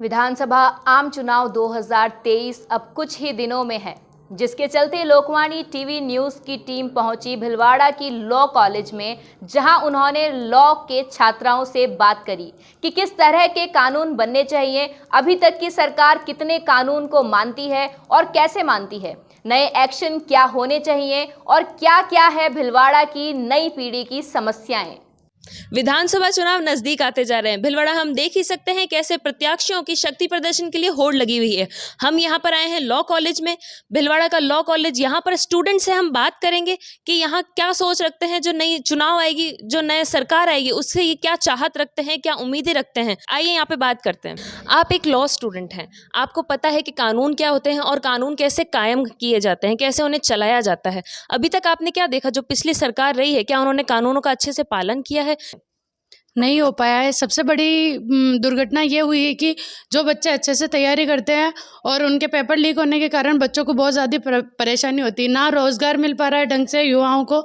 विधानसभा आम चुनाव 2023 अब कुछ ही दिनों में है, जिसके चलते लोकवाणी टीवी न्यूज़ की टीम पहुंची भिलवाड़ा की लॉ कॉलेज में, जहां उन्होंने लॉ के छात्राओं से बात करी कि किस तरह के कानून बनने चाहिए, अभी तक की सरकार कितने कानून को मानती है और कैसे मानती है, नए एक्शन क्या होने चाहिए और क्या क्या है भिलवाड़ा की नई पीढ़ी की समस्याएं। विधानसभा चुनाव नजदीक आते जा रहे हैं। भिलवाड़ा हम देख ही सकते हैं कैसे प्रत्याशियों की शक्ति प्रदर्शन के लिए होड़ लगी हुई है। हम यहाँ पर आए हैं लॉ कॉलेज में, भिलवाड़ा का लॉ कॉलेज। यहाँ पर स्टूडेंट से हम बात करेंगे कि यहाँ क्या सोच रखते हैं, जो नई चुनाव आएगी, जो नई सरकार आएगी, उससे ये क्या चाहत रखते हैं, क्या उम्मीदें रखते हैं। आइए यहाँ पे बात करते हैं। आप एक लॉ स्टूडेंट हैं, आपको पता है कि कानून क्या होते हैं और कानून कैसे कायम किए जाते हैं, कैसे उन्हें चलाया जाता है। अभी तक आपने क्या देखा, जो पिछली सरकार रही है, क्या उन्होंने कानूनों का अच्छे से पालन किया है? नहीं हो पाया है। सबसे बड़ी दुर्घटना ये हुई है कि जो बच्चे अच्छे से तैयारी करते हैं और उनके पेपर लीक होने के कारण बच्चों को बहुत ज़्यादा परेशानी होती है। ना रोज़गार मिल पा रहा है ढंग से। युवाओं को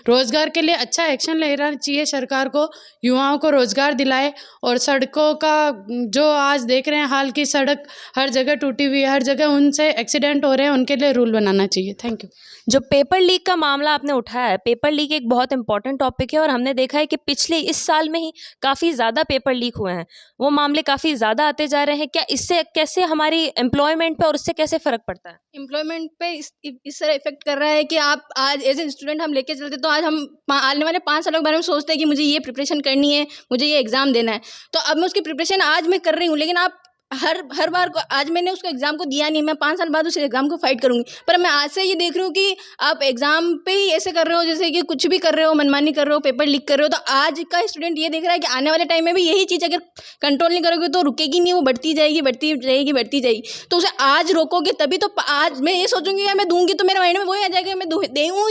रोज़गार के लिए अच्छा एक्शन लेना चाहिए सरकार को, युवाओं को रोज़गार दिलाए। और सड़कों का जो आज देख रहे हैं हाल की सड़क हर जगह टूटी हुई है, हर जगह उनसे एक्सीडेंट हो रहे हैं, उनके लिए रूल बनाना चाहिए। Thank you. जो पेपर लीक का मामला आपने उठाया है, पेपर लीक एक बहुत इंपॉर्टेंट टॉपिक है और हमने देखा है कि पिछले इस साल में ही काफ़ी ज़्यादा पेपर लीक हुए हैं। वो मामले काफ़ी ज़्यादा आते जा रहे हैं। क्या इससे कैसे हमारी एम्प्लॉयमेंट पे और उससे कैसे फ़र्क पड़ता है? एम्प्लॉयमेंट पे इस तरह इफेक्ट कर रहा है कि आप आज एज ए स्टूडेंट हम लेके चलते तो आज हम आने वाले 5 सालों के बारे में सोचते हैं कि मुझे ये प्रिपरेशन करनी है, मुझे ये एग्ज़ाम देना है। तो अब मैं उसकी प्रिपरेशन आज मैं कर रही हूँ, लेकिन आप हर बार को आज मैंने उसको एग्ज़ाम को दिया नहीं, मैं 5 साल बाद उस एग्ज़ाम को फाइट करूँगी। पर मैं आज से ये देख रही हूँ कि आप एग्ज़ाम पे ही ऐसे कर रहे हो, जैसे कि कुछ भी कर रहे हो, मनमानी कर रहे हो, पेपर लीक कर रहे हो। तो आज का स्टूडेंट ये देख रहा है कि आने वाले टाइम में भी यही चीज़ अगर कंट्रोल नहीं करोगे तो रुकेगी नहीं, वो बढ़ती जाएगी, बढ़ती जाएगी, बढ़ती जाएगी। तो उसे आज रोकोगे तभी तो आज मैं ये सोचूंगी यार मैं दूंगी तो मेरे माइंड में वही आ जाएगा, मैं दूँ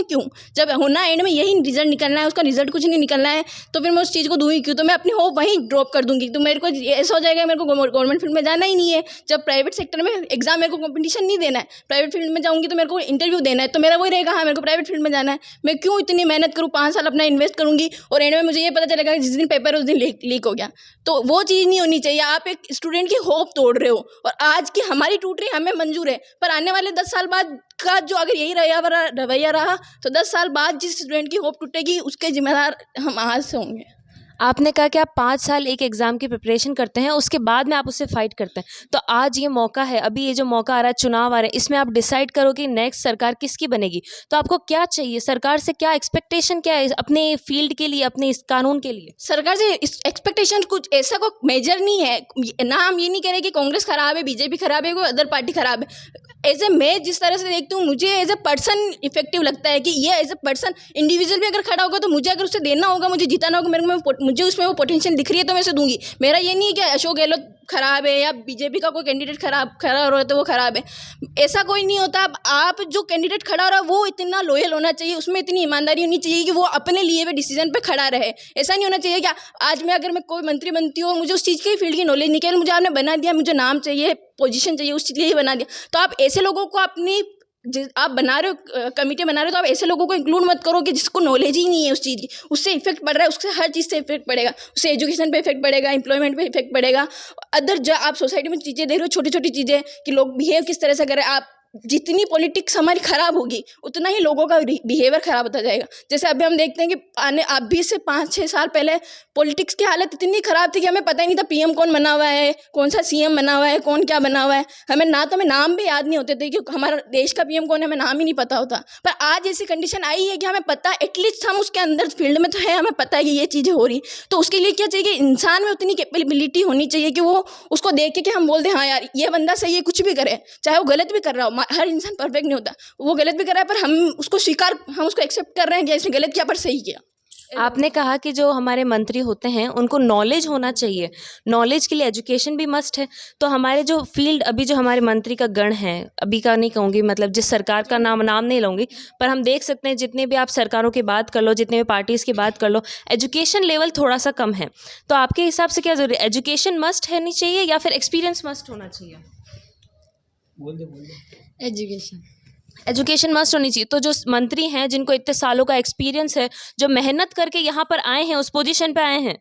क्यों, जब होना एंड में यही रिजल्ट निकलना है, उसका रिजल्ट कुछ नहीं निकलना है, तो फिर मैं उस चीज़ को दूँगी क्यों? तो मैं अपनी होप वहीं ड्रॉप कर दूंगी। तो मेरे को ऐसा हो जाएगा मेरे को गवर्नमेंट फील्ड में जाना ही नहीं है। जब प्राइवेट सेक्टर में एग्जाम मेरे को कंपटीशन नहीं देना है, प्राइवेट फील्ड में जाऊंगी तो मेरे को इंटरव्यू देना है, तो मेरा वही रहेगा, हाँ मेरे को प्राइवेट फील्ड में जाना है। मैं क्यों इतनी मेहनत करूँ, 5 साल अपना इन्वेस्ट करूंगी और एंड में मुझे ये पता चलेगा कि जिस दिन पेपर उस दिन लीक हो गया। तो वो चीज़ नहीं होनी चाहिए। आप एक स्टूडेंट की होप तोड़ रहे हो और आज की हमारी टूट रही हमें मंजूर है, पर आने वाले 10 साल बाद का जो अगर यही रवैया रहा तो 10 साल बाद जिस स्टूडेंट की होप टूटेगी उसके जिम्मेदार हम आज से होंगे। आपने कहा कि आप 5 साल एक एग्ज़ाम की प्रिपरेशन करते हैं, उसके बाद में आप उससे फाइट करते हैं। तो आज ये मौका है, अभी ये जो मौका आ रहा है, चुनाव आ रहे हैं, इसमें आप डिसाइड करो कि नेक्स्ट सरकार किसकी बनेगी। तो आपको क्या चाहिए, सरकार से क्या एक्सपेक्टेशन क्या है अपने फील्ड के लिए, अपने इस कानून के लिए? सरकार से एक्सपेक्टेशन कुछ ऐसा कोई मेजर नहीं है ना। हम ये नहीं कह रहे कि कांग्रेस खराब है, बीजेपी खराब है, कोई अदर पार्टी खराब है। एज ए मैं जिस तरह से देखती हूँ, मुझे एज ए पर्सन इफेक्टिव लगता है कि ये एज ए पर्सन इंडिविजुअल भी अगर खड़ा होगा तो मुझे अगर उससे देना होगा, मुझे जिताना होगा, मुझे उसमें वो पोटेंशियल दिख रही है तो मैं उसे दूंगी। मेरा ये नहीं है कि अशोक गहलोत खराब है या बीजेपी का कोई कैंडिडेट खड़ा हो रहा है तो वो खराब है, ऐसा कोई नहीं होता। आप जो कैंडिडेट खड़ा हो रहा है वो इतना लॉयल होना चाहिए, उसमें इतनी ईमानदारी होनी चाहिए कि वो अपने लिए हुए डिसीजन पे खड़ा रहे। ऐसा नहीं होना चाहिए कि आज मैं अगर मैं कोई मंत्री बनती हूँ, मुझे उस चीज़ की फील्ड की नॉलेज नहीं, केवल मुझे आपने बना दिया, मुझे नाम चाहिए, पोजीशन चाहिए, उस लिए ही बना दिया। तो आप ऐसे लोगों को अपनी आप बना रहे हो, कमेटी बना रहे हो, तो आप ऐसे लोगों को इंक्लूड मत करो कि जिसको नॉलेज ही नहीं है उस चीज़ की। उससे इफेक्ट पड़ रहा है, उससे हर चीज़ से इफेक्ट पड़ेगा, उससे एजुकेशन पे इफेक्ट पड़ेगा, एम्प्लॉयमेंट पे इफेक्ट पड़ेगा। अदर जो आप सोसाइटी में चीज़ें देख रहे हो, छोटी छोटी चीज़ें कि लोग बिहेव किस तरह से कर रहे हैं, आप जितनी पॉलिटिक्स हमारी ख़राब होगी उतना ही लोगों का बिहेवियर ख़राब होता जाएगा। जैसे अभी हम देखते हैं कि अभी से 5-6 साल पहले पॉलिटिक्स की हालत इतनी ख़राब थी कि हमें पता ही नहीं था पीएम कौन बना हुआ है, कौन सा सीएम बना हुआ है, कौन क्या बना हुआ है। हमें नाम भी याद नहीं होते थे कि हमारा देश का पीएम कौन है, हमें नाम ही नहीं पता होता। पर आज ऐसी कंडीशन आई है कि हमें पता, एटलीस्ट हम उसके अंदर फील्ड में तो है, हमें पता है कि ये चीज़ें हो रही। तो उसके लिए क्या चाहिए, इंसान में उतनी कैपेबिलिटी होनी चाहिए कि वो उसको देख के हम बोल दें हाँ यार ये बंदा सही है, कुछ भी करे, चाहे वो गलत भी कर रहा हो। हर इंसान परफेक्ट नहीं होता, वो गलत भी कर रहा है पर हम उसको एक्सेप्ट कर रहे हैं कि इसने गलत किया पर सही किया। आपने कहा कि जो हमारे मंत्री होते हैं उनको नॉलेज होना चाहिए, नॉलेज के लिए एजुकेशन भी मस्ट है। तो हमारे जो फील्ड अभी जो हमारे मंत्री का गण है, अभी का नहीं कहूँगी, मतलब जिस सरकार का नाम नहीं लूँगी, पर हम देख सकते हैं जितने भी आप सरकारों की बात कर लो, जितने भी पार्टीज़ की बात कर लो, एजुकेशन लेवल थोड़ा सा कम है। तो आपके हिसाब से क्या ज़रूरी, एजुकेशन मस्ट होनी चाहिए या फिर एक्सपीरियंस मस्ट होना चाहिए? एजुकेशन मस्ट होनी चाहिए। तो जो मंत्री हैं जिनको इतने सालों का एक्सपीरियंस है, जो मेहनत करके यहाँ पर आए हैं, उस पोजीशन पे आए हैं,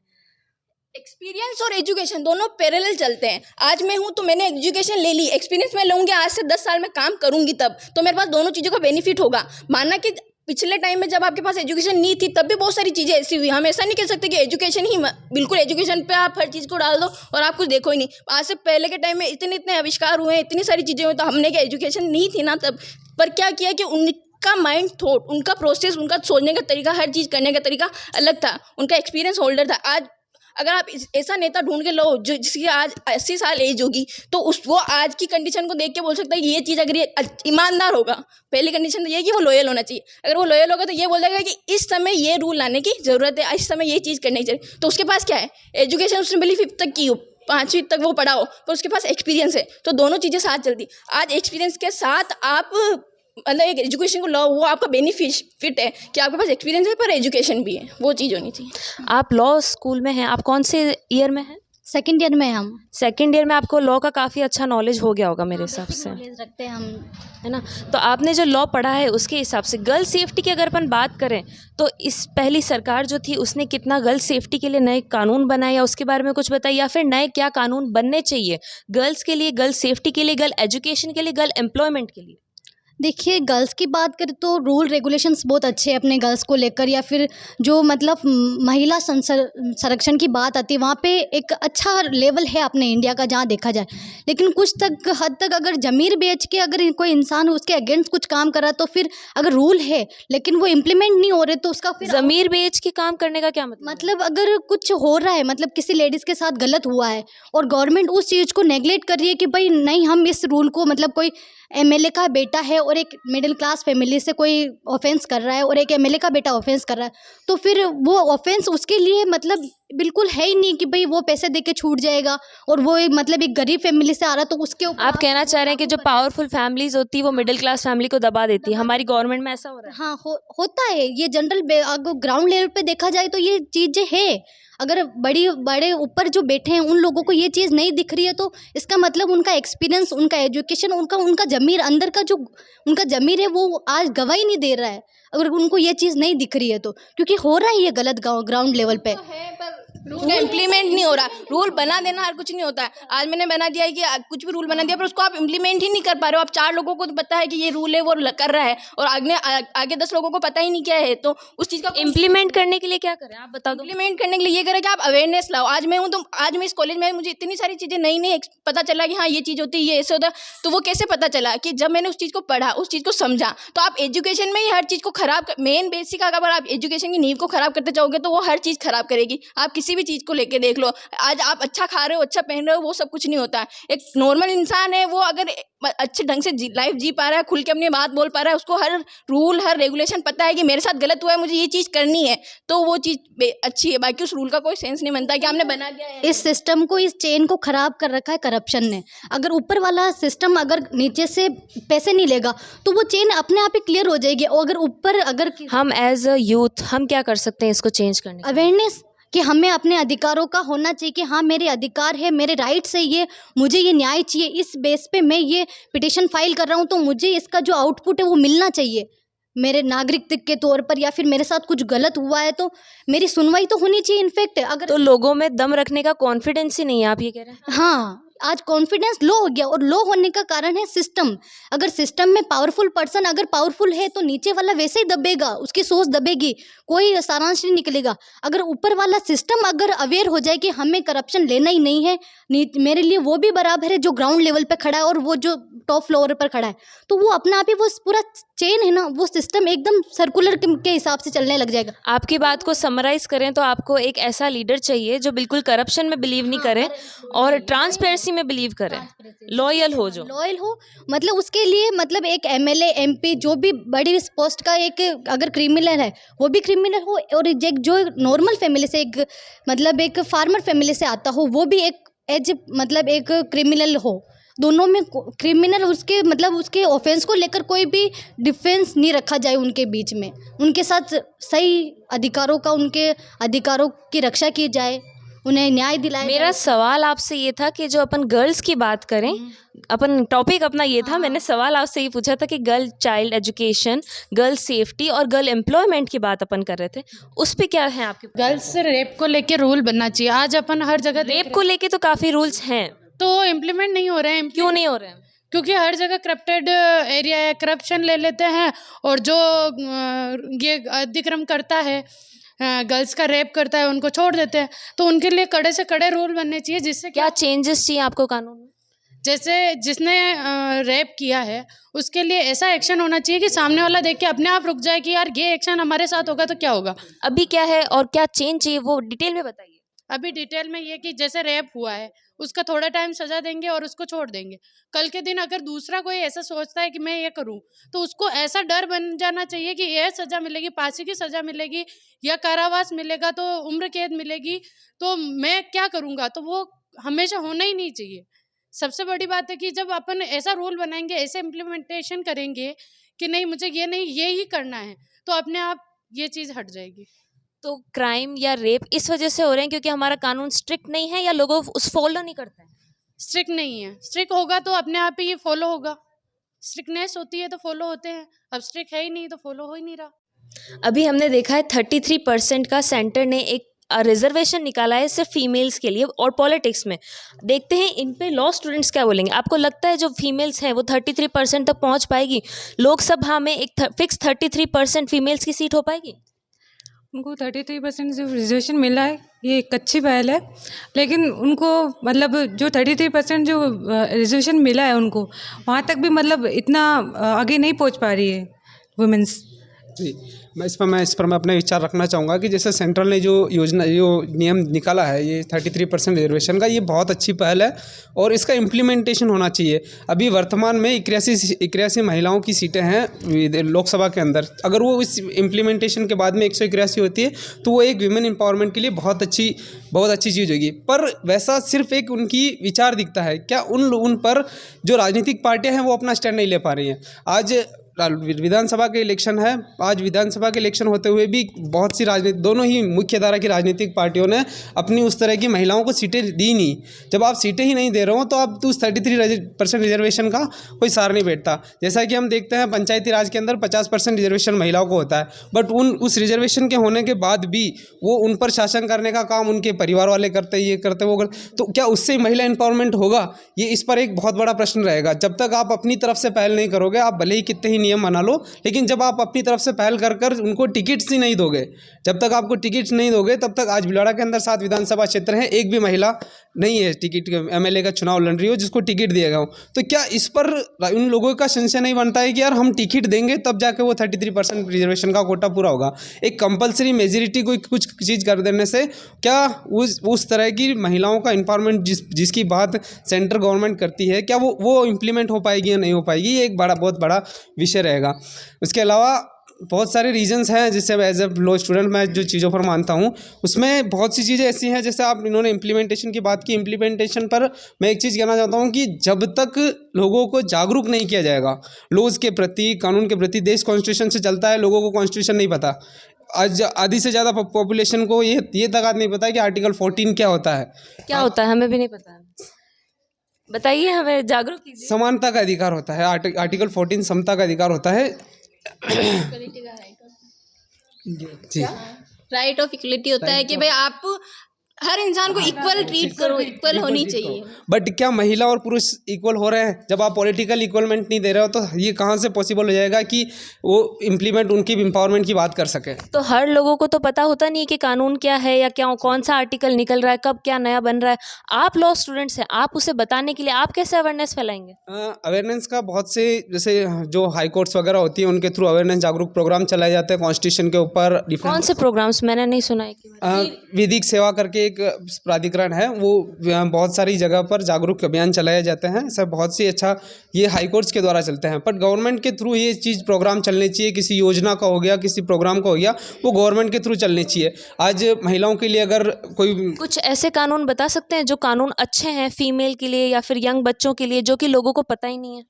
एक्सपीरियंस और एजुकेशन दोनों पैरेलल चलते हैं। आज मैं हूँ तो मैंने एजुकेशन ले ली, एक्सपीरियंस मैं लूँगी, आज से 10 साल में काम करूँगी तब तो मेरे पास दोनों चीज़ों का बेनिफिट होगा। मानना कि पिछले टाइम में जब आपके पास एजुकेशन नहीं थी तब भी बहुत सारी चीज़ें ऐसी हुई। हम ऐसा नहीं कह सकते कि एजुकेशन ही बिल्कुल एजुकेशन पे आप हर चीज़ को डाल दो और आप कुछ देखो ही नहीं। आज से पहले के टाइम में इतने आविष्कार हुए हैं, इतनी सारी चीज़ें हुई, तो हमने क्या एजुकेशन नहीं थी ना तब, पर क्या किया कि उनका माइंड थॉट, उनका प्रोसेस, उनका सोचने का तरीका, हर चीज़ करने का तरीका अलग था, उनका एक्सपीरियंस होल्डर था। आज अगर आप ऐसा नेता ढूंढ के लो जो जिसकी आज 80 साल एज होगी तो वो आज की कंडीशन को देख के बोल सकता है ये चीज़, अगर ये ईमानदार होगा, पहली कंडीशन तो ये है कि वो लॉयल होना चाहिए। अगर वो लॉयल होगा तो ये बोल देगा कि इस समय ये रूल लाने की ज़रूरत है, इस समय ये चीज़ करनी चाहिए। तो उसके पास क्या है, एजुकेशन उसने भले 5th तक की हो, 5वीं तक वो पढ़ा हो, पर उसके पास एक्सपीरियंस है, तो दोनों चीज़ें साथ चलती। आज एक्सपीरियंस के साथ आप मतलब एक एजुकेशन को लो, वो आपका बेनिफिट है कि आपके पास एक्सपीरियंस है पर एजुकेशन भी है, वो चीज़ होनी चाहिए। आप लॉ स्कूल में हैं, आप कौन से ईयर में हैं? सेकंड ईयर में हम सेकंड ईयर में आपको लॉ का काफ़ी अच्छा नॉलेज हो गया होगा मेरे हिसाब से, नॉलेज रखते हैं हम। है ना? तो आपने जो लॉ पढ़ा है उसके हिसाब से गर्ल सेफ्टी की अगर अपन बात करें तो इस पहली सरकार जो थी उसने कितना गर्ल सेफ्टी के लिए नए कानून बनाए, या उसके बारे में कुछ बताइए, या फिर नए क्या कानून बनने चाहिए गर्ल्स के लिए, गर्ल सेफ्टी के लिए, गर्ल एजुकेशन के लिए, गर्ल एम्प्लॉयमेंट के लिए? देखिए, गर्ल्स की बात करें तो रूल रेगुलेशंस बहुत अच्छे हैं अपने गर्ल्स को लेकर, या फिर जो मतलब महिला संरक्षण की बात आती है वहाँ पे एक अच्छा लेवल है अपने इंडिया का जहाँ देखा जाए। लेकिन कुछ तक हद तक अगर ज़मीर बेच के अगर कोई इंसान उसके अगेंस्ट कुछ काम कर रहा है तो फिर अगर रूल है लेकिन वो इम्प्लीमेंट नहीं हो रहे तो उसका फिर ज़मीर बेच के काम करने का क्या मतलब अगर कुछ हो रहा है, मतलब किसी लेडीज़ के साथ गलत हुआ है और गवर्नमेंट उस चीज़ को नेगलेक्ट कर रही है कि भाई नहीं, हम इस रूल को, मतलब कोई एमएलए का बेटा है और एक मिडिल क्लास फैमिली से कोई ऑफेंस कर रहा है और एक एमएलए का बेटा ऑफेंस कर रहा है, तो फिर वो ऑफेंस उसके लिए मतलब बिल्कुल है ही नहीं कि भाई वो पैसे दे के छूट जाएगा, और वो मतलब एक गरीब फैमिली से आ रहा तो उसके ऊपर आप कहना चाह रहे हैं कि जो पावरफुल फैमिलीज होती है वो मिडिल क्लास फैमिली को दबा देती है? हमारी गवर्नमेंट में ऐसा हो रहा है? हाँ, होता है ये जनरल, अगर ग्राउंड लेवल पे देखा जाए तो ये चीज़ें है। अगर बड़े ऊपर जो बैठे हैं उन लोगों को ये चीज़ नहीं दिख रही है तो इसका मतलब उनका एक्सपीरियंस, उनका एजुकेशन, उनका ज़मीर, अंदर का जो उनका ज़मीर है वो आज गवाही नहीं दे रहा है, अगर उनको ये चीज़ नहीं दिख रही है तो, क्योंकि हो रहा है ये गलत ग्राउंड लेवल पे है पर रूल का इम्प्लीमेंट नहीं हो रहा। रूल बना देना हर कुछ नहीं होता है। आज मैंने बना दिया है कि कुछ भी रूल बना दिया पर उसको आप इम्प्लीमेंट ही नहीं कर पा रहे हो। आप 4 लोगों को तो पता है कि ये रूल है, वो कर रहा है, और आगे 10 लोगों को पता ही नहीं क्या है, तो उस चीज़ का इम्प्लीमेंट करने के लिए क्या करें आप बता दो? इम्प्लीमेंट करने के लिए ये करें कि आप अवेयरनेस लाओ। आज मैं हूँ तो आज मैं इस कॉलेज में, मुझे इतनी सारी चीज़ें नई पता चला कि हाँ ये चीज़ होती है, ये ऐसे होता है। तो वो कैसे पता चला कि जब मैंने उस चीज़ को पढ़ा, उस चीज़ को समझा। तो आप एजुकेशन में ही हर चीज़ को खराब, मेन बेसिक अगर आप एजुकेशन की नींव को खराब करते जाओगे तो वो हर चीज़ खराब करेगी। आप किसी भी चीज़ को लेके देख लो, आज आप अच्छा खा रहे हो, अच्छा पहन रहे हो, वो सब कुछ नहीं होता है। एक नॉर्मल इंसान है, वो अगर अच्छे ढंग से लाइफ जी पा रहा है, खुल के अपनी बात बोल पा रहा है, उसको हर रूल, हर रेगुलेशन पता है कि मेरे साथ गलत हुआ है, मुझे ये चीज़ करनी है, तो वो चीज़ अच्छी है। बाकी उस रूल का कोई सेंस नहीं बनता कि हमने बना दिया है। इस सिस्टम को, इस चेन को खराब कर रखा है करप्शन ने। अगर ऊपर वाला सिस्टम अगर नीचे से पैसे नहीं लेगा तो वो चेन अपने आप ही क्लियर हो जाएगी। और अगर ऊपर हम एज अ यूथ हम क्या कर सकते हैं इसको चेंज करने? अवेयरनेस कि हमें अपने अधिकारों का होना चाहिए कि हाँ मेरे अधिकार है, मेरे राइट्स है, ये मुझे ये न्याय चाहिए, इस बेस पे मैं ये पिटीशन फाइल कर रहा हूँ तो मुझे इसका जो आउटपुट है वो मिलना चाहिए मेरे नागरिक के तौर पर, या फिर मेरे साथ कुछ गलत हुआ है तो मेरी सुनवाई तो होनी चाहिए। इनफैक्ट अगर तो लोगों में दम रखने का कॉन्फिडेंस ही नहीं है, आप ये कह रहे हैं? हाँ, आज कॉन्फिडेंस लो हो गया, और लो होने का कारण है सिस्टम। अगर सिस्टम में पावरफुल पर्सन अगर पावरफुल है तो नीचे वाला वैसे ही दबेगा, उसकी सोच दबेगी, कोई सारांश नहीं निकलेगा। अगर ऊपर वाला सिस्टम अगर अवेयर हो जाए कि हमें करप्शन लेना ही नहीं है, मेरे लिए वो भी बराबर है जो ग्राउंड लेवल पे खड़ा है और वो जो टॉप फ्लोर पर खड़ा है, तो वो अपना आप ही वो पूरा चेन है ना, वो सिस्टम एकदम सर्कुलर के हिसाब से चलने लग जाएगा। आपकी बात को समराइज करें तो आपको एक ऐसा लीडर चाहिए जो बिल्कुल करप्शन में बिलीव नहीं करे और ट्रांसपेरेंसी में बिलीव करे, लॉयल हो, जो लॉयल हो। मतलब उसके लिए मतलब एक एमएलए, एमपी, जो भी बड़ी पोस्ट का एक अगर क्रिमिनल है वो भी क्रिमिनल हो, और एक जो नॉर्मल फैमिली से, एक मतलब एक फार्मर फैमिली से आता हो वो भी एक मतलब एक क्रिमिनल हो। दोनों में क्रिमिनल, उसके मतलब उसके ऑफेंस को लेकर कोई भी डिफेंस नहीं रखा जाए उनके बीच में, उनके साथ सही अधिकारों का, उनके अधिकारों की रक्षा की जाए, उन्हें न्याय दिलाया मेरा जाए। सवाल आपसे ये था कि जो अपन गर्ल्स की बात करें, अपन टॉपिक अपना ये था, मैंने सवाल आपसे ये पूछा था कि girl child education, girl safety और गर्ल एम्प्लॉयमेंट की बात अपन कर रहे थे, उस पे क्या है आपके? गर्ल्स रेप को लेके रूल बनना चाहिए। आज अपन हर जगह देख रेप को लेके तो काफ़ी रूल्स हैं, तो इम्प्लीमेंट नहीं हो रहे हैं। क्यों नहीं हो रहे हैं? क्योंकि हर जगह करप्टेड एरिया है, करप्शन ले लेते हैं, और जो ये अतिक्रम करता है, गर्ल्स का रेप करता है, उनको छोड़ देते हैं। तो उनके लिए कड़े से कड़े रूल बनने चाहिए, जिससे क्या चेंजेस चाहिए आपको कानून में? जैसे जिसने रेप किया है उसके लिए ऐसा एक्शन होना चाहिए कि सामने वाला देख के अपने आप रुक जाए कि यार ये एक्शन हमारे साथ होगा तो क्या होगा। अभी क्या है और क्या चेंज चाहिए वो डिटेल में बताइए। अभी डिटेल में ये कि जैसे रेप हुआ है उसका थोड़ा टाइम सजा देंगे और उसको छोड़ देंगे। कल के दिन अगर दूसरा कोई ऐसा सोचता है कि मैं ये करूं, तो उसको ऐसा डर बन जाना चाहिए कि यह सजा मिलेगी, फांसी की सजा मिलेगी या कारावास मिलेगा, तो उम्र कैद मिलेगी, तो मैं क्या करूंगा। तो वो हमेशा होना ही नहीं चाहिए। सबसे बड़ी बात है कि जब अपन ऐसा रूल बनाएंगे, ऐसे इम्प्लीमेंटेशन करेंगे कि नहीं मुझे ये नहीं ये ही करना है, तो अपने आप ये चीज़ हट जाएगी। तो क्राइम या रेप इस वजह से हो रहे हैं क्योंकि हमारा कानून स्ट्रिक्ट नहीं है या लोग उस फॉलो नहीं करते हैं? स्ट्रिक्ट नहीं है। स्ट्रिक्ट होगा तो अपने आप ही ये फॉलो होगा। स्ट्रिक्टनेस होती है तो फॉलो होते हैं। अब स्ट्रिक्ट है ही नहीं तो फॉलो हो ही नहीं रहा। अभी हमने देखा है 33% का सेंटर ने एक रिजर्वेशन निकाला है सिर्फ फीमेल्स के लिए, और पॉलिटिक्स में देखते हैं इन पे लॉ स्टूडेंट्स क्या बोलेंगे। आपको लगता है जो फीमेल्स हैं वो 33% तक पहुंच पाएगी? लोकसभा में एक फिक्स 33% फीमेल्स की सीट हो पाएगी? उनको 33% जो रिजर्वेशन मिला है ये एक अच्छी पहल है, लेकिन उनको मतलब जो 33% जो रिजर्वेशन मिला है उनको वहाँ तक भी मतलब इतना आगे नहीं पहुँच पा रही है वुमेंस। जी, इस पर मैं अपने विचार रखना चाहूँगा कि जैसे सेंट्रल ने जो नियम निकाला है ये 33% रिजर्वेशन का, ये बहुत अच्छी पहल है और इसका इम्प्लीमेंटेशन होना चाहिए। अभी वर्तमान में 81 महिलाओं की सीटें हैं लोकसभा के अंदर। अगर वो इस इम्प्लीमेंटेशन के बाद में 181 होती है तो वो एक विमेन एम्पावरमेंट के लिए बहुत अच्छी चीज़ होगी। पर वैसा सिर्फ एक उनकी विचार दिखता है, क्या उन पर जो राजनीतिक पार्टियाँ हैं वो अपना स्टैंड नहीं ले पा रही हैं। आज विधानसभा के इलेक्शन है, आज विधानसभा के इलेक्शन होते हुए भी बहुत सी दोनों ही मुख्य धारा की राजनीतिक पार्टियों ने अपनी उस तरह की महिलाओं को सीटें दी नहीं। जब आप सीटें ही नहीं दे रहे हो तो आप उस 33% रिजर्वेशन का कोई सार नहीं बैठता। जैसा कि हम देखते हैं पंचायती राज के अंदर 50% रिजर्वेशन महिलाओं को होता है, बट उस रिजर्वेशन के होने के बाद भी वो उन पर शासन करने का काम उनके परिवार वाले करते, ये करते वो करते, तो क्या उससे महिला एम्पावरमेंट होगा? ये इस पर एक बहुत बड़ा प्रश्न रहेगा। जब तक आप अपनी तरफ से पहल नहीं करोगे, आप भले ही कितने ही नियम बना लो, लेकिन जब आप अपनी तरफ से पहल कर उनको टिकट्स ही नहीं दोगे, जब तक आपको टिकट्स नहीं दोगे तब तक आज भिलवाड़ा के अंदर 7 विधानसभा क्षेत्र हैं, एक भी महिला नहीं है टिकट MLA का चुनाव लड़ रही हो जिसको टिकट दिया गया हो। तो क्या इस पर उन लोगों का संशय नहीं बनता है कि यार हम टिकट देंगे तब जाके वो 33% रिजर्वेशन का कोटा पूरा होगा? एक कंपलसरी मेजोरिटी को कुछ चीज़ कर देने से क्या उस तरह की महिलाओं का एम्पावरमेंट जिसकी बात सेंट्रल गवर्नमेंट करती है, क्या वो इम्प्लीमेंट हो पाएगी या नहीं हो पाएगी? ये एक बहुत बड़ा विषय रहेगा। उसके अलावा बहुत सारे रीजंस हैं, जैसे एज ए लॉ स्टूडेंट मैं जो चीज़ों पर मानता हूँ उसमें बहुत सी चीज़ें ऐसी हैं, जैसे इन्होंने इम्प्लीमेंटेशन की बात की। इम्प्लीमेंटेशन पर मैं एक चीज़ कहना चाहता हूँ कि जब तक लोगों को जागरूक नहीं किया जाएगा लॉज के प्रति, कानून के प्रति, देश कॉन्स्टिट्यूशन से चलता है, लोगों को कॉन्स्टिट्यूशन नहीं पता। आज आधी से ज़्यादा पॉपुलेशन को ये तक नहीं पता है कि आर्टिकल 14 क्या होता है। क्या होता है हमें भी नहीं पता, बताइए, हमें जागरूक कीजिए। समानता का अधिकार होता है, आर्टिकल 14 समता का अधिकार होता है। जी, राइट ऑफ इक्वलिटी होता है कि भाई आप हर इंसान को इक्वल ट्रीट करो, इक्वल होनी चाहिए। बट क्या महिला और पुरुष इक्वल हो रहे हैं? जब आप पॉलिटिकल इक्वलमेंट नहीं दे रहे हो तो ये कहाँ से पॉसिबल हो जाएगा कि वो इम्प्लीमेंट उनकी एम्पावरमेंट की बात कर सके? तो हर लोगों को तो पता होता नहीं कि कानून क्या है या क्या कौन सा आर्टिकल निकल रहा है, कब क्या नया बन रहा है। आप लॉ स्टूडेंट्स हैं, आप उसे बताने के लिए आप कैसे अवेयरनेस फैलाएंगे? अवेयरनेस का बहुत से, जैसे जो हाई कोर्ट्स वगैरह होती हैं उनके थ्रू अवेयरनेस जागरूक प्रोग्राम चलाए जाते हैं कॉन्स्टिट्यूशन के ऊपर। कौन से प्रोग्राम्स? मैंने नहीं सुना है। विधिक सेवा करके एक प्राधिकरण है, वो बहुत सारी जगह पर जागरूक अभियान चलाए जाते हैं। सब बहुत सी अच्छा ये हाई कोर्ट्स के द्वारा चलते हैं, बट गवर्नमेंट के थ्रू ये चीज़ प्रोग्राम चलने चाहिए। किसी योजना का हो गया, किसी प्रोग्राम का हो गया, वो गवर्नमेंट के थ्रू चलने चाहिए। आज महिलाओं के लिए अगर कोई कुछ ऐसे कानून बता सकते हैं जो कानून अच्छे हैं फीमेल के लिए या फिर यंग बच्चों के लिए, जो कि लोगों को पता ही नहीं है?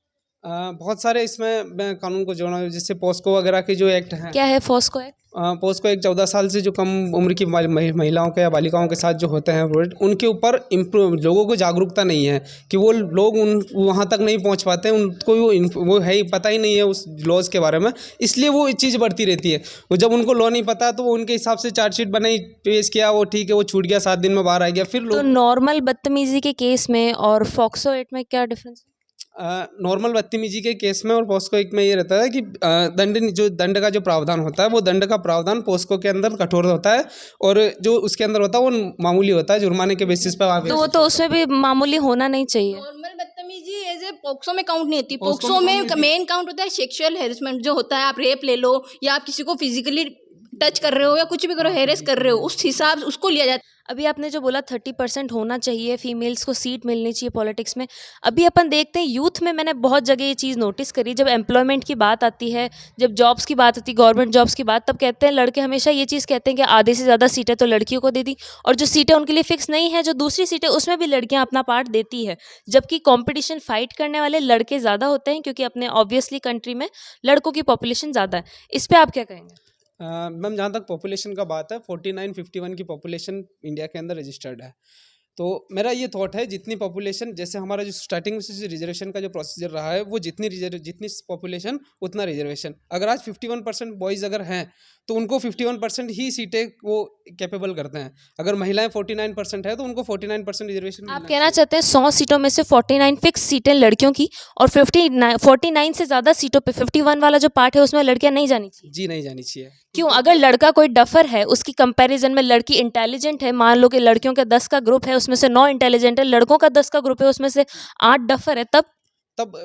बहुत सारे इसमें मैं कानून को जोड़ा, जैसे पोस्को वगैरह के जो एक्ट हैं। क्या है फॉस्को एक्ट? पोस्को एक 14 साल से जो कम उम्र की महिलाओं के या बालिकाओं के साथ जो होते हैं उनके ऊपर लोगों को जागरूकता नहीं है कि वो लोग वहाँ तक नहीं पहुँच पाते, उनको वो है ही पता ही नहीं है उस लॉज के बारे में, इसलिए वो चीज़ बढ़ती रहती है। वो जब उनको लॉ नहीं पता तो वो उनके हिसाब से चार्जशीट बनाई, पेश किया, वो ठीक है, वो छूट गया, 7 दिन में बाहर आ गया, फिर तो लोग। नॉर्मल बदतमीजी के केस में और फॉक्सो एक्ट में क्या डिफरेंस? नॉर्मल बदतमीजी के केस में और पोस्को एक में ये रहता है कि दंड का जो प्रावधान होता है वो दंड का प्रावधान पोस्को के अंदर कठोर होता है, और जो उसके अंदर होता है वो मामूली होता है, जुर्माने के बेसिस पर। तो वो तो उसमें भी मामूली होना नहीं चाहिए। नॉर्मल बदतमीजी एज ए पोक्सो में काउंट नहीं होती। पोक्सो में मेन काउंट होता है सेक्सुअल हेरेसमेंट, जो होता है आप रेप ले लो या आप किसी को फिजिकली टच कर रहे हो या कुछ भी करो, हेरेस कर रहे हो, उस हिसाब से उसको लिया जाता है। अभी आपने जो बोला 30% होना चाहिए, फीमेल्स को सीट मिलनी चाहिए पॉलिटिक्स में। अभी अपन देखते हैं यूथ में, मैंने बहुत जगह ये चीज़ नोटिस करी, जब एम्प्लॉयमेंट की बात आती है, जब जॉब्स की बात आती है, गवर्नमेंट जॉब्स की बात, तब कहते हैं लड़के हमेशा ये चीज़ कहते हैं कि आधे से ज़्यादा सीटें तो लड़कियों को दे दी, और जो सीटें उनके लिए फिक्स नहीं है, जो दूसरी सीटें उसमें भी लड़कियाँ अपना पार्ट देती है, जबकि कॉम्पिटिशन फाइट करने वाले लड़के ज़्यादा होते हैं, क्योंकि अपने ऑब्वियसली कंट्री में लड़कों की पॉपुलेशन ज़्यादा है। इस पर आप क्या कहेंगे? मैम, जहाँ तक पॉपुलेशन का बात है, 4951 की पॉपुलेशन इंडिया के अंदर रजिस्टर्ड है। तो मेरा ये थॉट है, जितनी पॉपुलेशन, जैसे हमारा जो स्टार्टिंग से जो रिजर्वेशन का जो प्रोसीजर रहा है, वो जितनी पॉपुलेशन उतना रिजर्वेशन। अगर आज 51% बॉयज़ अगर हैं तो उनको 51% ही सीटें वो कैपेबल करते हैं। अगर महिलाएं 49% है तो उनको 49% रिजर्वेशन। आप कहना चाहते हैं 100 सीटों में से 49 फिक्स सीटें लड़कियों की, और 49 से ज़्यादा सीटों पे 51 वाला जो पार्ट है उसमें लड़कियां नहीं जानी चाहिए? जी, नहीं जानी चाहिए। क्यों? अगर लड़का कोई डफर है, उसकी कंपैरिजन में लड़की इंटेलिजेंट है, मान लो कि लड़कियों का 10 का ग्रुप है, उसमें से 9 इंटेलिजेंट है, लड़कों का 10 का ग्रुप है, उसमें से 8 डफर है, तब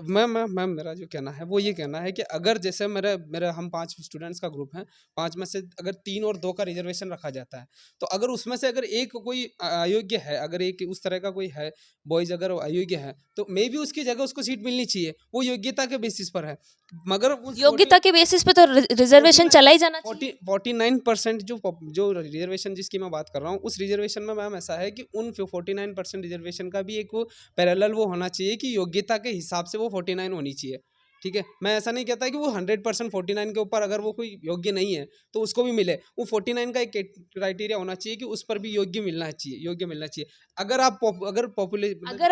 मैम मेरा जो कहना है वो ये कहना है कि अगर जैसे मेरा हम 5 स्टूडेंट्स का ग्रुप है, 5 में से अगर 3 और 2 का रिजर्वेशन रखा जाता है, तो अगर उसमें से अगर एक कोई अयोग्य है, अगर एक उस तरह का कोई है बॉयज़ अगर अयोग्य है, तो मे भी उसकी जगह उसको सीट मिलनी चाहिए, वो योग्यता के बेसिस पर है। मगर योग्यता के बेसिस पे तो रिजर्वेशन चला ही जाना चाहिए। 49% जो रिजर्वेशन जिसकी मैं बात कर रहा हूँ, उस रिजर्वेशन में मैम ऐसा है कि उन 49% रिजर्वेशन का भी एक वो पैरेलल वो होना चाहिए कि योग्यता के हिसाब से वो 49 होनी चाहिए। ठीक है, मैं ऐसा नहीं कहता कि वो 100% 49 के ऊपर अगर वो कोई योग्य नहीं है तो उसको भी मिले। वो 49 का एक क्राइटेरिया होना चाहिए कि उस पर भी योग्य मिलना चाहिए। अगर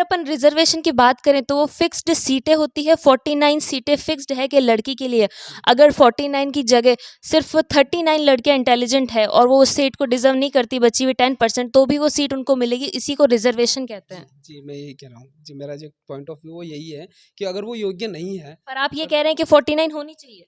अपन रिजर्वेशन की बात करें तो वो फिक्स्ड सीटें होती है, 49 सीटें फिक्स्ड है कि लड़की के लिए। अगर 49 की जगह सिर्फ 39 लड़कियां इंटेलिजेंट है और वो उस सीट को डिजर्व नहीं करती, बची हुई 10%, तो भी वो सीट उनको मिलेगी। इसी को रिजर्वेशन कहते हैं। जी, मैं यही कह रहा हूँ जी, मेरा जो पॉइंट ऑफ व्यू वो यही है कि अगर वो योग्य नहीं है। पर आप ये कह रहे हैं कि 49 होनी चाहिए?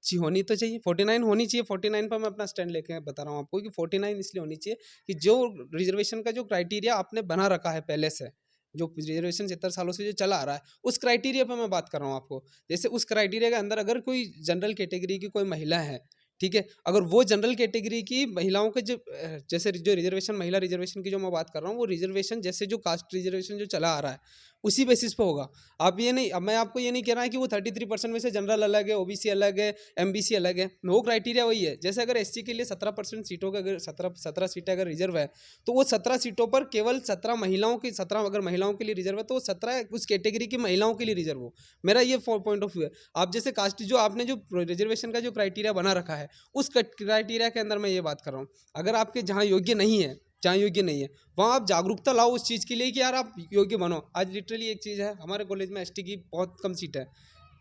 जी, होनी तो चाहिए, 49 होनी चाहिए। 49 पर मैं अपना स्टैंड लेके बता रहा हूँ आपको कि 49 इसलिए होनी चाहिए कि जो रिजर्वेशन का जो क्राइटेरिया आपने बना रखा है पहले से, जो रिजर्वेशन 70 सालों से जो चला आ रहा है, उस क्राइटेरिया पर मैं बात कर रहा हूँ आपको। जैसे उस क्राइटेरिया के अंदर अगर कोई जनरल कैटेगरी की कोई महिला है, ठीक है, अगर वो जनरल कैटेगरी की महिलाओं के जैसे जो रिजर्वेशन, महिला रिजर्वेशन की जो मैं बात कर रहा हूँ, वो रिजर्वेशन जैसे जो कास्ट रिजर्वेशन जो चला आ रहा है उसी बेसिस पे होगा। आप ये नहीं, अब मैं आपको ये नहीं कह रहा है कि वो 33% में से जनरल अलग है, ओबीसी अलग है, एमबीसी अलग है। वो क्राइटेरिया वही है। जैसे अगर एससी के लिए 17% सीटों का, अगर 17 सीटें अगर रिजर्व है, तो वो 17 सीटों पर केवल 17 महिलाओं की, 17 अगर महिलाओं के लिए रिजर्व है तो वो 17 उस कैटेगरी की महिलाओं के लिए रिजर्व हो। मेरा ये पॉइंट ऑफ व्यू है। आप जैसे कास्ट जो आपने जो रिजर्वेशन का जो क्राइटेरिया बना रखा है, उस क्राइटेरिया के अंदर मैं ये बात कर रहा हूँ। अगर आपके जहाँ योग्य नहीं है, वहाँ आप जागरूकता लाओ उस चीज़ के लिए कि यार आप योग्य बनो। आज लिटरली एक चीज़ है, हमारे कॉलेज में एसटी की बहुत कम सीट है,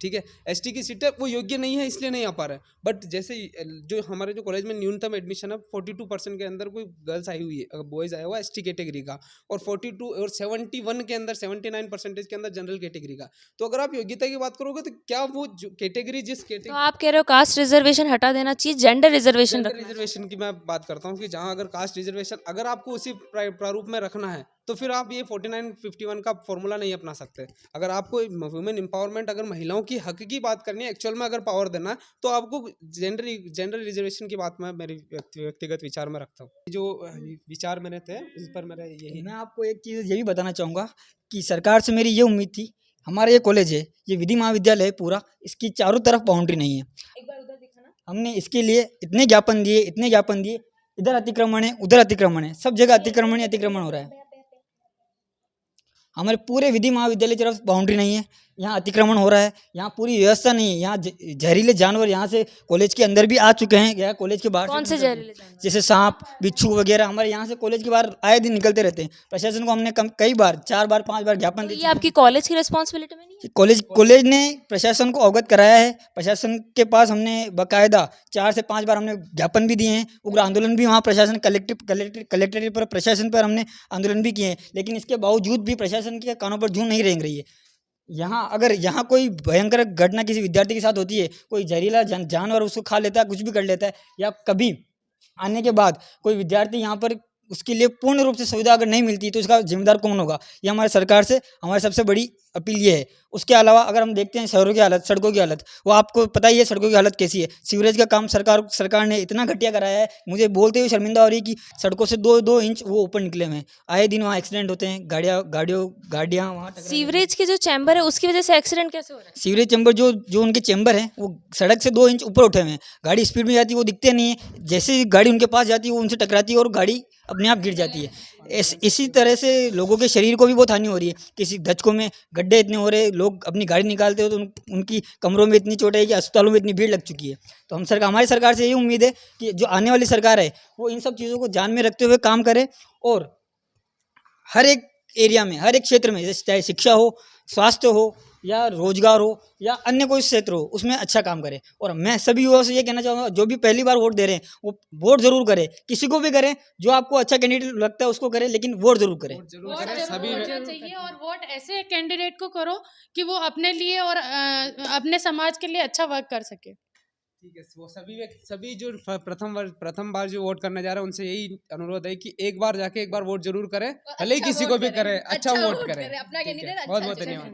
ठीक है, एसटी की सीटें वो योग्य नहीं है इसलिए नहीं आ पा रहा है। बट जैसे जो हमारे जो कॉलेज में न्यूनतम एडमिशन है 42% के अंदर कोई गर्ल्स आई हुई है, बॉयज़ आया हुआ एसटी कैटेगरी का, और 42 और 71 के अंदर 79% के अंदर जनरल कैटेगरी का। तो अगर आप योग्यता की बात करोगे तो क्या वो कैटेगरी तो आप कह रहे हो कास्ट रिजर्वेशन हटा देना चाहिए, जेंडर रिजर्वेशन की मैं बात करता हूँ कि जहाँ अगर कास्ट रिजर्वेशन अगर आपको उसी प्रारूप में रखना है तो फिर आप ये 49-51 का फॉर्मूला नहीं अपना सकते। अगर आपको वुमेन एम्पावरमेंट, अगर महिलाओं की हक की बात करनी है, एक्चुअल में अगर पावर देना है, तो आपको जेंडर रिजर्वेशन की बात मैं मेरी व्यक्तिगत विचार में रखता हूँ। जो विचार मेरे थे इस पर मेरा यही। मैं आपको एक चीज़ ये भी बताना चाहूँगा कि सरकार से मेरी ये उम्मीद थी, हमारा ये कॉलेज है, ये विधि महाविद्यालय है पूरा, इसकी चारों तरफ बाउंड्री नहीं है। एक बार उधर दिखाना। हमने इसके लिए इतने ज्ञापन दिए, इधर अतिक्रमण है, उधर अतिक्रमण है, सब जगह अतिक्रमण हो रहा है। हमारे पूरे विधि महाविद्यालय की तरफ बाउंड्री नहीं है, यहाँ अतिक्रमण हो रहा है, यहाँ पूरी व्यवस्था नहीं है, यहाँ जहरीले जानवर यहाँ से कॉलेज के अंदर भी आ चुके हैं या कॉलेज के बाहर कौन भी से निकलते हैं। जहरीले जानवर? जैसे सांप, बिच्छू वगैरह हमारे यहाँ से कॉलेज के बाहर आए दिन निकलते रहते हैं। प्रशासन को हमने कई बार 4 बार 5 बार ज्ञापन तो दे ये चुके हैं। आपकी कॉलेज की रिस्पॉन्सिबिलिटी में नहीं है? कॉलेज ने प्रशासन को अवगत कराया है। प्रशासन के पास हमने बकायदा 4 से 5 बार हमने ज्ञापन भी दिए हैं। उग्र आंदोलन भी वहाँ प्रशासन कलेक्ट्रेट पर प्रशासन पर हमने आंदोलन भी किए हैं, लेकिन इसके बावजूद भी प्रशासन के कानों पर जूं नहीं रेंग रही है। यहाँ कोई भयंकर घटना किसी विद्यार्थी के साथ होती है, कोई जहरीला जानवर उसको खा लेता है, कुछ भी कर लेता है, या कभी आने के बाद कोई विद्यार्थी यहाँ पर उसके लिए पूर्ण रूप से सुविधा अगर नहीं मिलती तो इसका जिम्मेदार कौन होगा? ये हमारे सरकार से हमारी सबसे बड़ी अपील ये है। उसके अलावा अगर हम देखते हैं शहरों की हालत, सड़कों की हालत, वो आपको पता ही है सड़कों की हालत कैसी है। सीवरेज का काम सरकार ने इतना घटिया कराया है, मुझे बोलते हुए शर्मिंदा हो रही है कि सड़कों से 2 इंच वो ऊपर निकले हुए हैं। आए दिन वहाँ एक्सीडेंट होते हैं, गाड़ियाँ वहाँ सीवरेज के जो चैम्बर है उसकी वजह से एक्सीडेंट कैसे हो रहा है? सीवरेज चैम्बर जो उनके चैम्बर हैं वो सड़क से 2 इंच ऊपर उठे हुए हैं। गाड़ी स्पीड में जाती है वो दिखते नहीं है, जैसे ही गाड़ी उनके पास जाती है वो उनसे टकराती है और गाड़ी अपने आप गिर जाती है। इसी तरह से लोगों के शरीर को भी बहुत हानि हो रही है। किसी दचकों में गड्ढे इतने हो रहे, लोग अपनी गाड़ी निकालते हो तो उनकी कमरों में इतनी चोट है कि अस्पतालों में इतनी भीड़ लग चुकी है। तो हमारी सरकार से यही उम्मीद है कि जो आने वाली सरकार है वो इन सब चीज़ों को ध्यान में रखते हुए काम करे और हर एक एरिया में, हर एक क्षेत्र में, जैसे चाहे शिक्षा हो, स्वास्थ्य हो या रोजगार हो या अन्य कोई क्षेत्र हो, उसमें अच्छा काम करे। और मैं सभी युवाओं से ये कहना चाहूँगा, जो भी पहली बार वोट दे रहे हैं वो वोट जरूर करें, किसी को भी करें, जो आपको अच्छा कैंडिडेट लगता है उसको करें, लेकिन वोट जरूर करें। वोट चाहिए और वोट ऐसे कैंडिडेट को करो कि वो अपने लिए और अपने समाज के लिए अच्छा वर्क कर सके। ठीक है, वो सभी जो प्रथम बार जो वोट करने जा रहे हैं उनसे यही अनुरोध है कि एक बार वोट जरूर करें, भले ही किसी को भी करें, अच्छा वोट करें। अपना कैंडिडेट बहुत बहुत धन्यवाद।